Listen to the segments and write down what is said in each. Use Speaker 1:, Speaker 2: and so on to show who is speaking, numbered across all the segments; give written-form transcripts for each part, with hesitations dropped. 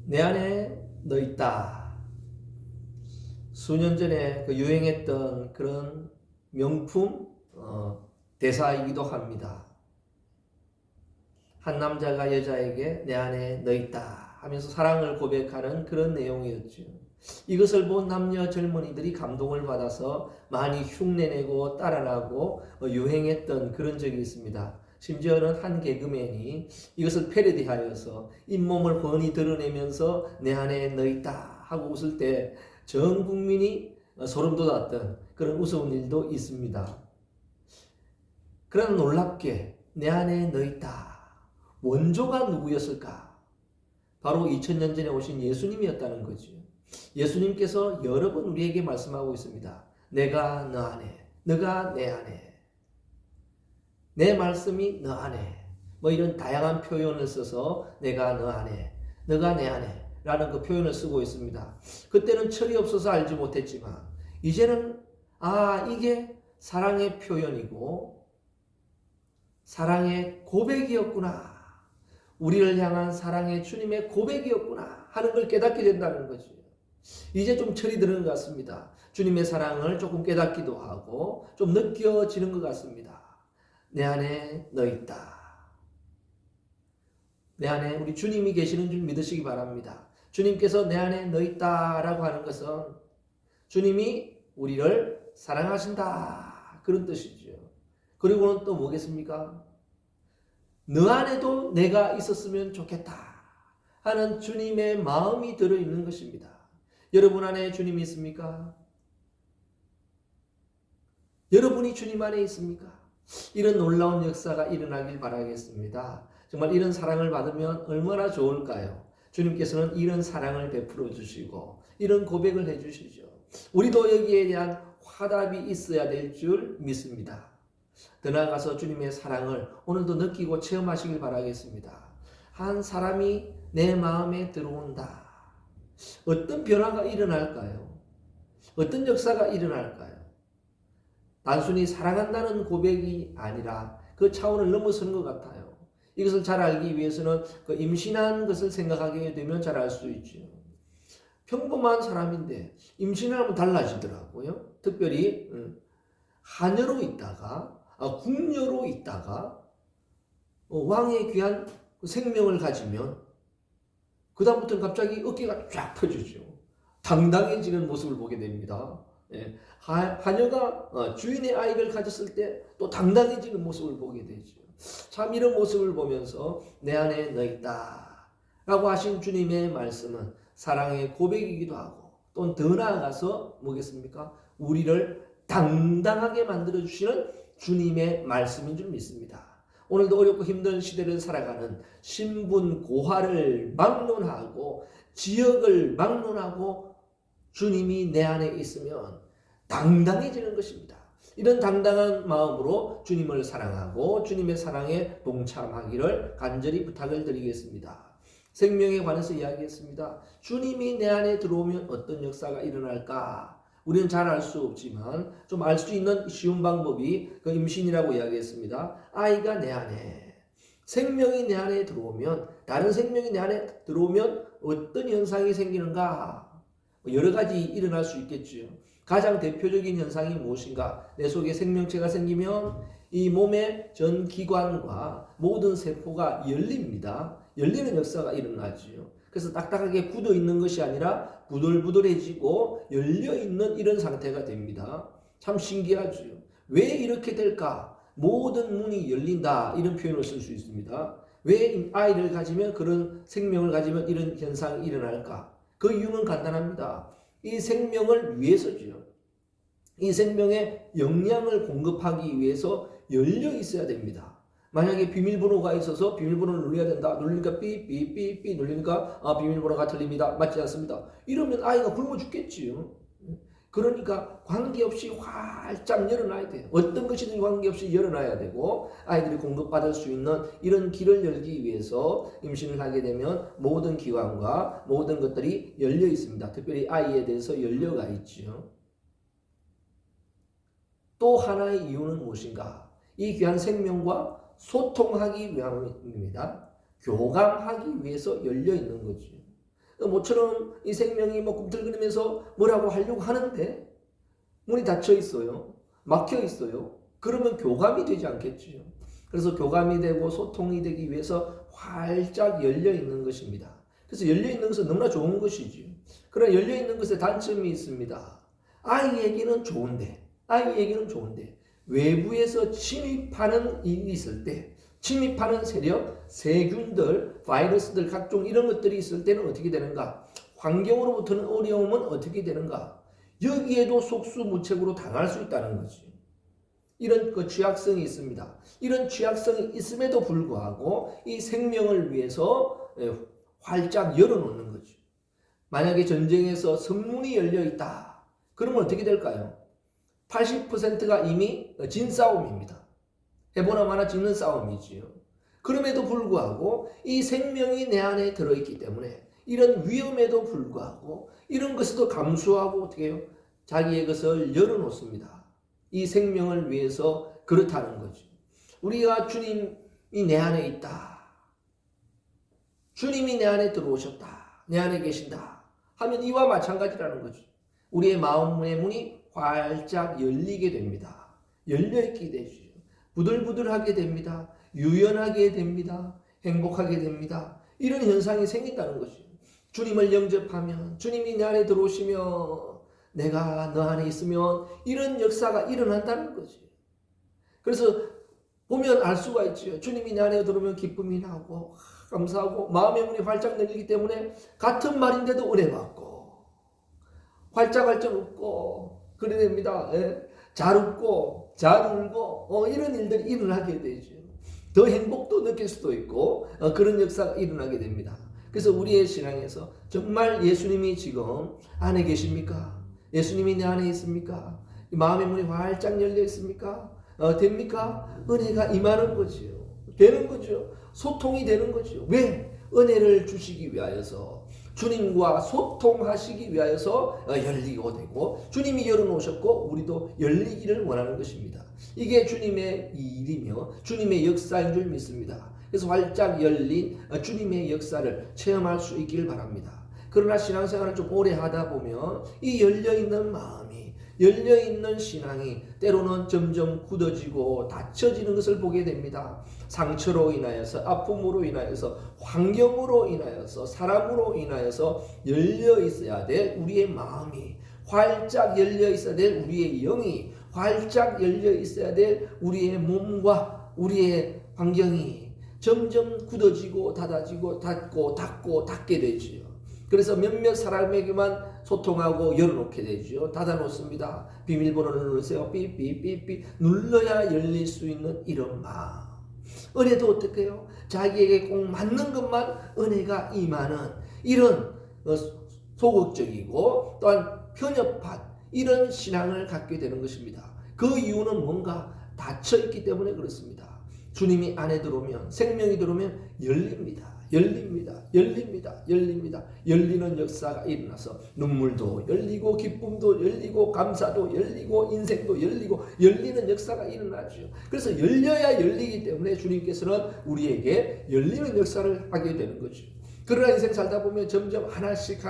Speaker 1: 내 안에 너 있다. 수년 전에 그 유행했던 그런 명품 대사이기도 합니다. 한 남자가 여자에게 내 안에 너 있다 하면서 사랑을 고백하는 그런 내용이었죠. 이것을 본 남녀 젊은이들이 감동을 받아서 많이 흉내내고 따라하고 유행했던 그런 적이 있습니다. 심지어는 한 개그맨이 이것을 패러디하여서 잇몸을 훤히 드러내면서 내 안에 너 있다 하고 웃을 때 전 국민이 소름 돋았던 그런 우스운 일도 있습니다. 그러나 놀랍게 내 안에 너 있다. 원조가 누구였을까? 바로 2000년 전에 오신 예수님이었다는 거죠. 예수님께서 여러 번 우리에게 말씀하고 있습니다. 내가 너 안에, 너가 내 안에, 내 말씀이 너 안에, 뭐 이런 다양한 표현을 써서 내가 너 안에, 너가 내 안에 라는 그 표현을 쓰고 있습니다. 그때는 철이 없어서 알지 못했지만 이제는 이게 사랑의 표현이고 사랑의 고백이었구나. 우리를 향한 사랑의 주님의 고백이었구나 하는 걸 깨닫게 된다는 거죠. 이제 좀 철이 드는 것 같습니다. 주님의 사랑을 조금 깨닫기도 하고 좀 느껴지는 것 같습니다. 내 안에 너 있다. 내 안에 우리 주님이 계시는 줄 믿으시기 바랍니다. 주님께서 내 안에 너 있다라고 하는 것은 주님이 우리를 사랑하신다 그런 뜻이죠. 그리고는 또 뭐겠습니까? 너 안에도 내가 있었으면 좋겠다 하는 주님의 마음이 들어있는 것입니다. 여러분 안에 주님이 있습니까? 여러분이 주님 안에 있습니까? 이런 놀라운 역사가 일어나길 바라겠습니다. 정말 이런 사랑을 받으면 얼마나 좋을까요? 주님께서는 이런 사랑을 베풀어 주시고 이런 고백을 해 주시죠. 우리도 여기에 대한 화답이 있어야 될 줄 믿습니다. 더 나아가서 주님의 사랑을 오늘도 느끼고 체험하시길 바라겠습니다. 한 사람이 내 마음에 들어온다. 어떤 변화가 일어날까요? 어떤 역사가 일어날까요? 단순히 사랑한다는 고백이 아니라 그 차원을 넘어서는 것 같아요. 이것을 잘 알기 위해서는 그 임신한 것을 생각하게 되면 잘 알 수 있죠. 평범한 사람인데 임신을 하면 달라지더라고요. 특별히 하녀로 있다가 궁녀로 있다가 왕의 귀한 생명을 가지면 그 다음부터는 갑자기 어깨가 쫙 펴지죠. 당당해지는 모습을 보게 됩니다. 하녀가 주인의 아이를 가졌을 때 또 당당해지는 모습을 보게 되죠. 참 이런 모습을 보면서 내 안에 너 있다 라고 하신 주님의 말씀은 사랑의 고백이기도 하고 또 더 나아가서 뭐겠습니까? 우리를 당당하게 만들어주시는 주님의 말씀인 줄 믿습니다. 오늘도 어렵고 힘든 시대를 살아가는 신분 고하를 막론하고 지역을 막론하고 주님이 내 안에 있으면 당당해지는 것입니다. 이런 당당한 마음으로 주님을 사랑하고 주님의 사랑에 동참하기를 간절히 부탁을 드리겠습니다. 생명에 관해서 이야기했습니다. 주님이 내 안에 들어오면 어떤 역사가 일어날까? 우리는 잘 알 수 없지만 좀 알 수 있는 쉬운 방법이 그 임신이라고 이야기했습니다. 아이가 내 안에, 생명이 내 안에 들어오면, 다른 생명이 내 안에 들어오면 어떤 현상이 생기는가? 여러 가지 일어날 수 있겠죠. 가장 대표적인 현상이 무엇인가? 내 속에 생명체가 생기면 이 몸의 전 기관과 모든 세포가 열립니다. 열리는 역사가 일어나지요. 그래서 딱딱하게 굳어 있는 것이 아니라 부들부들해지고 열려 있는 이런 상태가 됩니다. 참 신기하죠. 왜 이렇게 될까? 모든 문이 열린다 이런 표현을 쓸 수 있습니다. 왜 아이를 가지면 그런 생명을 가지면 이런 현상이 일어날까? 그 이유는 간단합니다. 이 생명을 위해서죠. 이 생명에 영양을 공급하기 위해서 열려 있어야 됩니다. 만약에 비밀번호가 있어서 비밀번호를 눌러야 된다. 눌리니까 삐삐삐삐 눌리니까 비밀번호가 틀립니다. 맞지 않습니다. 이러면 아이가 굶어 죽겠지요. 그러니까 관계없이 활짝 열어놔야 돼요. 어떤 것이든 관계없이 열어놔야 되고 아이들이 공급받을 수 있는 이런 길을 열기 위해서 임신을 하게 되면 모든 기관과 모든 것들이 열려 있습니다. 특별히 아이에 대해서 열려가 있죠. 또 하나의 이유는 무엇인가? 이 귀한 생명과 소통하기 위함입니다. 교감하기 위해서 열려 있는 거죠. 모처럼 이 생명이 뭐 꿈틀거리면서 뭐라고 하려고 하는데 문이 닫혀 있어요. 막혀 있어요. 그러면 교감이 되지 않겠지요. 그래서 교감이 되고 소통이 되기 위해서 활짝 열려 있는 것입니다. 그래서 열려 있는 것은 너무나 좋은 것이지요. 그러나 열려 있는 것에 단점이 있습니다. 아이에게는 좋은데 외부에서 침입하는 일이 있을 때, 침입하는 세력, 세균들, 바이러스들, 각종 이런 것들이 있을 때는 어떻게 되는가? 환경으로부터는 어려움은 어떻게 되는가? 여기에도 속수무책으로 당할 수 있다는 거지. 이런 취약성이 있습니다. 이런 취약성이 있음에도 불구하고 이 생명을 위해서 활짝 열어놓는 거죠. 만약에 전쟁에서 성문이 열려 있다. 그러면 어떻게 될까요? 80%가 이미 진 싸움입니다. 해보나 마나 지는 싸움이지요. 그럼에도 불구하고 이 생명이 내 안에 들어있기 때문에 이런 위험에도 불구하고 이런 것에도 감수하고 어떻게 해요? 자기의 것을 열어놓습니다. 이 생명을 위해서 그렇다는 거죠. 우리가 주님이 내 안에 있다. 주님이 내 안에 들어오셨다. 내 안에 계신다. 하면 이와 마찬가지라는 거죠. 우리의 마음의 문이 활짝 열리게 됩니다. 열려있게 되죠. 부들부들하게 됩니다. 유연하게 됩니다. 행복하게 됩니다. 이런 현상이 생긴다는 거죠. 주님을 영접하면, 주님이 내 안에 들어오시면, 내가 너 안에 있으면 이런 역사가 일어난다는 거지. 그래서 보면 알 수가 있죠. 주님이 내 안에 들어오면 기쁨이 나고 감사하고 마음의 문이 활짝 열리기 때문에 같은 말인데도 은혜 받고 활짝활짝 웃고 그래야 됩니다. 예. 잘 웃고 잘 울고 이런 일들이 일어나게 되죠. 더 행복도 느낄 수도 있고 그런 역사가 일어나게 됩니다. 그래서 우리의 신앙에서 정말 예수님이 지금 안에 계십니까? 예수님이 내 안에 있습니까? 마음의 문이 활짝 열려 있습니까? 됩니까? 은혜가 임하는 거지요. 되는 거죠. 소통이 되는 거죠. 왜? 은혜를 주시기 위하여서, 주님과 소통하시기 위하여서 열리고 되고, 주님이 열어놓으셨고 우리도 열리기를 원하는 것입니다. 이게 주님의 일이며 주님의 역사인 줄 믿습니다. 그래서 활짝 열린 주님의 역사를 체험할 수 있기를 바랍니다. 그러나 신앙생활을 좀 오래 하다 보면 이 열려있는 마음이, 열려있는 신앙이 때로는 점점 굳어지고 닫혀지는 것을 보게 됩니다. 상처로 인하여서, 아픔으로 인하여서, 환경으로 인하여서, 사람으로 인하여서 열려 있어야 될 우리의 마음이, 활짝 열려 있어야 될 우리의 영이, 활짝 열려 있어야 될 우리의 몸과 우리의 환경이 점점 굳어지고 닫아지고 닫게 되지요. 그래서 몇몇 사람에게만 소통하고 열어놓게 되죠. 닫아놓습니다. 비밀번호를 누르세요. 삐삐삐삐 눌러야 열릴 수 있는 이런 마음. 은혜도 어떻게 해요? 자기에게 꼭 맞는 것만 은혜가 임하는 이런 소극적이고 또한 편협한 이런 신앙을 갖게 되는 것입니다. 그 이유는 뭔가 닫혀있기 때문에 그렇습니다. 주님이 안에 들어오면, 생명이 들어오면 열립니다. 열리는 역사가 일어나서 눈물도 열리고 기쁨도 열리고 감사도 열리고 인생도 열리고 열리는 역사가 일어나죠. 그래서 열려야 열리기 때문에 주님께서는 우리에게 열리는 역사를 하게 되는 거죠. 그러나 인생 살다 보면 점점 하나씩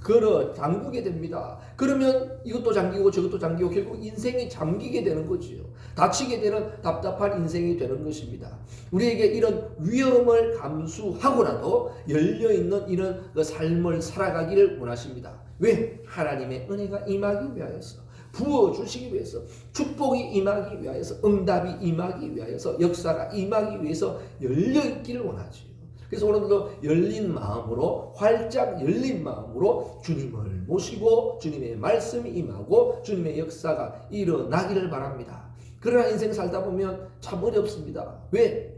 Speaker 1: 걸어 잠그게 됩니다. 그러면 이것도 잠기고 저것도 잠기고 결국 인생이 잠기게 되는 거지요. 닫히게 되는 답답한 인생이 되는 것입니다. 우리에게 이런 위험을 감수하고라도 열려있는 이런 삶을 살아가기를 원하십니다. 왜? 하나님의 은혜가 임하기 위하여서, 부어주시기 위해서, 축복이 임하기 위하여서, 응답이 임하기 위하여서, 역사가 임하기 위해서 열려있기를 원하지요. 그래서 오늘도 열린 마음으로, 활짝 열린 마음으로 주님을 모시고 주님의 말씀이 임하고 주님의 역사가 일어나기를 바랍니다. 그러나 인생 살다 보면 참 어렵습니다. 왜?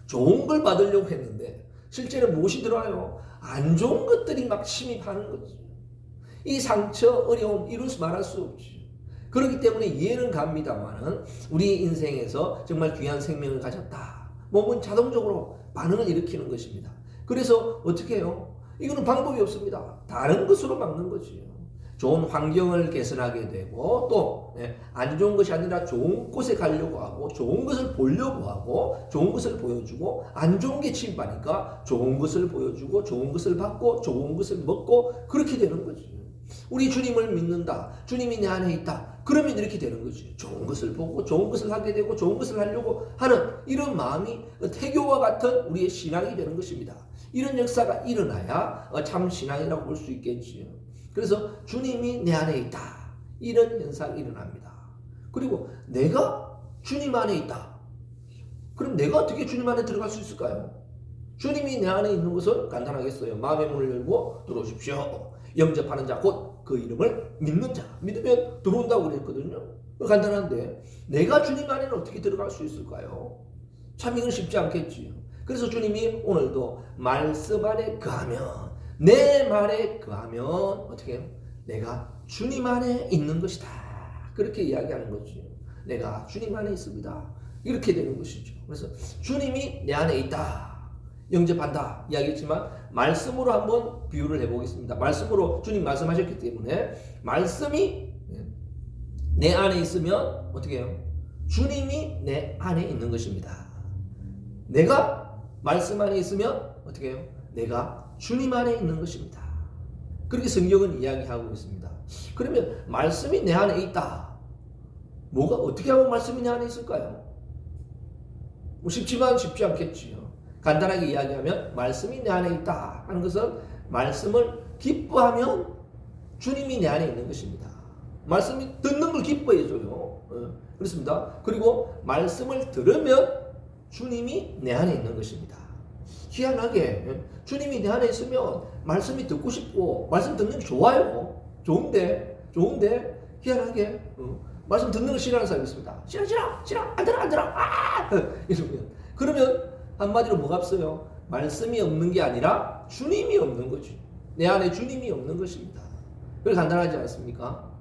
Speaker 1: 좋은 걸 받으려고 했는데 실제는 무엇이 들어와요? 안 좋은 것들이 막 침입하는 거죠. 이 상처, 어려움 이루 말할 수 없죠. 그렇기 때문에 이해는 갑니다만은 우리 인생에서 정말 귀한 생명을 가졌다. 몸은 자동적으로 반응을 일으키는 것입니다. 그래서 어떻게 해요? 이거는 방법이 없습니다. 다른 것으로 막는 거지요. 좋은 환경을 개선하게 되고 또 안 좋은 것이 아니라 좋은 곳에 가려고 하고 좋은 것을 보려고 하고 좋은 것을 보여주고 안 좋은 게 침입하니까 좋은 것을 보여주고 좋은 것을 받고 좋은 것을 먹고 그렇게 되는 거지. 우리 주님을 믿는다. 주님이 내 안에 있다. 그러면 이렇게 되는 거지. 좋은 것을 보고 좋은 것을 하게 되고 좋은 것을 하려고 하는 이런 마음이 태교와 같은 우리의 신앙이 되는 것입니다. 이런 역사가 일어나야 참 신앙이라고 볼 수 있겠지요. 그래서 주님이 내 안에 있다. 이런 현상이 일어납니다. 그리고 내가 주님 안에 있다. 그럼 내가 어떻게 주님 안에 들어갈 수 있을까요? 주님이 내 안에 있는 것은 간단하겠어요. 마음의 문을 열고 들어오십시오. 영접하는 자 곧 그 이름을 믿는 자. 믿으면 들어온다고 그랬거든요. 간단한데 내가 주님 안에는 어떻게 들어갈 수 있을까요? 참 이건 쉽지 않겠지요. 그래서 주님이 오늘도 말씀 안에 거하면 내 말에 거하면 어떻게 해요? 내가 주님 안에 있는 것이다. 그렇게 이야기하는 거죠. 내가 주님 안에 있습니다. 이렇게 되는 것이죠. 그래서 주님이 내 안에 있다. 영접한다 이야기했지만 말씀으로 한번 비유를 해보겠습니다. 말씀으로 주님 말씀하셨기 때문에 말씀이 내 안에 있으면 어떻게 해요? 주님이 내 안에 있는 것입니다. 내가 말씀 안에 있으면 어떻게 해요? 내가 주님 안에 있는 것입니다. 그렇게 성경은 이야기하고 있습니다. 그러면 말씀이 내 안에 있다. 뭐가 어떻게 하면 말씀이 내 안에 있을까요? 뭐 쉽지만 쉽지 않겠지요. 간단하게 이야기하면 말씀이 내 안에 있다 하는 것은 말씀을 기뻐하면 주님이 내 안에 있는 것입니다. 말씀이 듣는 걸 기뻐해줘요. 그렇습니다. 그리고 말씀을 들으면 주님이 내 안에 있는 것입니다. 희한하게 주님이 내 안에 있으면 말씀이 듣고 싶고 말씀 듣는 게 좋아요. 좋은데 희한하게 말씀 듣는 걸 싫어하는 사람이 있습니다. 싫어 안 들어 이러면 그러면 한마디로 뭐가 없어요? 말씀이 없는 게 아니라 주님이 없는 거죠. 내 안에 주님이 없는 것입니다. 그래서 간단하지 않습니까?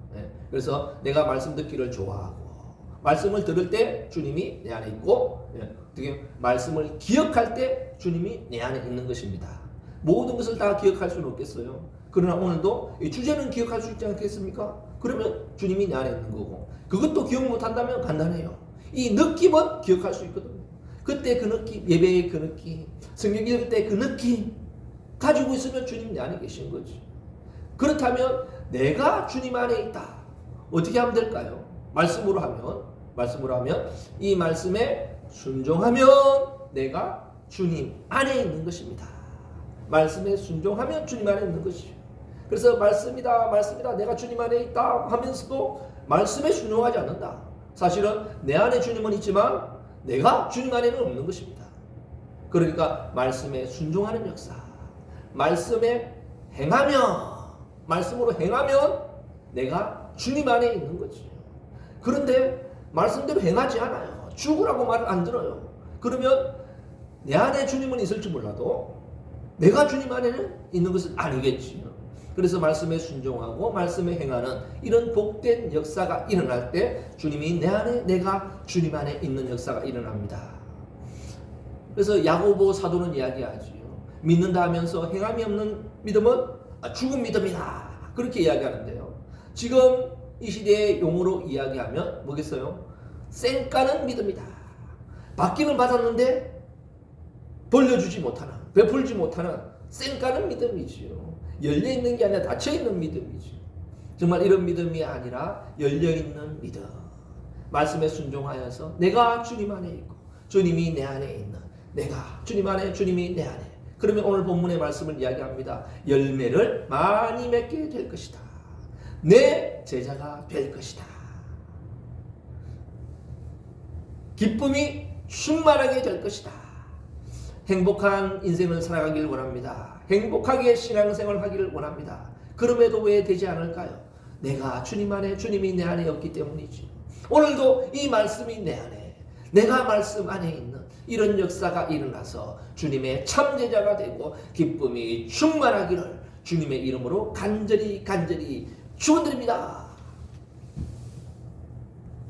Speaker 1: 그래서 내가 말씀 듣기를 좋아하고 말씀을 들을 때 주님이 내 안에 있고 어떻게 말씀을 기억할 때 주님이 내 안에 있는 것입니다. 모든 것을 다 기억할 수는 없겠어요. 그러나 오늘도 이 주제는 기억할 수 있지 않겠습니까? 그러면 주님이 내 안에 있는 거고 그것도 기억 못한다면 간단해요. 이 느낌은 기억할 수 있거든요. 그때 그 느낌, 예배의 그 느낌, 성경 읽을 때 그 느낌 가지고 있으면 주님 내 안에 계신 거지. 그렇다면 내가 주님 안에 있다. 어떻게 하면 될까요? 말씀으로 하면 이 말씀에 순종하면 내가 주님 안에 있는 것입니다. 말씀에 순종하면 주님 안에 있는 것이죠. 그래서 말씀이다 내가 주님 안에 있다 하면서도 말씀에 순종하지 않는다. 사실은 내 안에 주님은 있지만 내가 주님 안에는 없는 것입니다. 그러니까 말씀에 순종하는 역사, 말씀에 말씀으로 행하면 내가 주님 안에 있는 거지. 그런데 말씀대로 행하지 않아요. 죽으라고 말을 안 들어요. 그러면 내 안에 주님은 있을지 몰라도 내가 주님 안에는 있는 것은 아니겠지요. 그래서 말씀에 순종하고 말씀에 행하는 이런 복된 역사가 일어날 때 주님이 내 안에 내가 주님 안에 있는 역사가 일어납니다. 그래서 야고보 사도는 이야기하지요. 믿는다 하면서 행함이 없는 믿음은 죽은 믿음이다. 그렇게 이야기하는데요. 지금 이 시대의 용어로 이야기하면 뭐겠어요? 쌩까는 믿음이다. 받기는 받았는데 돌려주지 못하는, 베풀지 못하는 쌩까는 믿음이지요. 열려있는 게 아니라 닫혀있는 믿음이죠. 정말 이런 믿음이 아니라 열려있는 믿음. 말씀에 순종하여서 내가 주님 안에 있고 주님이 내 안에 있는 내가 주님 안에 주님이 내 안에. 그러면 오늘 본문의 말씀을 이야기합니다. 열매를 많이 맺게 될 것이다. 내 제자가 될 것이다. 기쁨이 충만하게 될 것이다. 행복한 인생을 살아가길 원합니다. 행복하게 신앙생활 하기를 원합니다. 그럼에도 왜 되지 않을까요? 내가 주님 안에 주님이 내 안에 없기 때문이지. 오늘도 이 말씀이 내 안에 내가 말씀 안에 있는 이런 역사가 일어나서 주님의 참제자가 되고 기쁨이 충만하기를 주님의 이름으로 간절히 축원드립니다.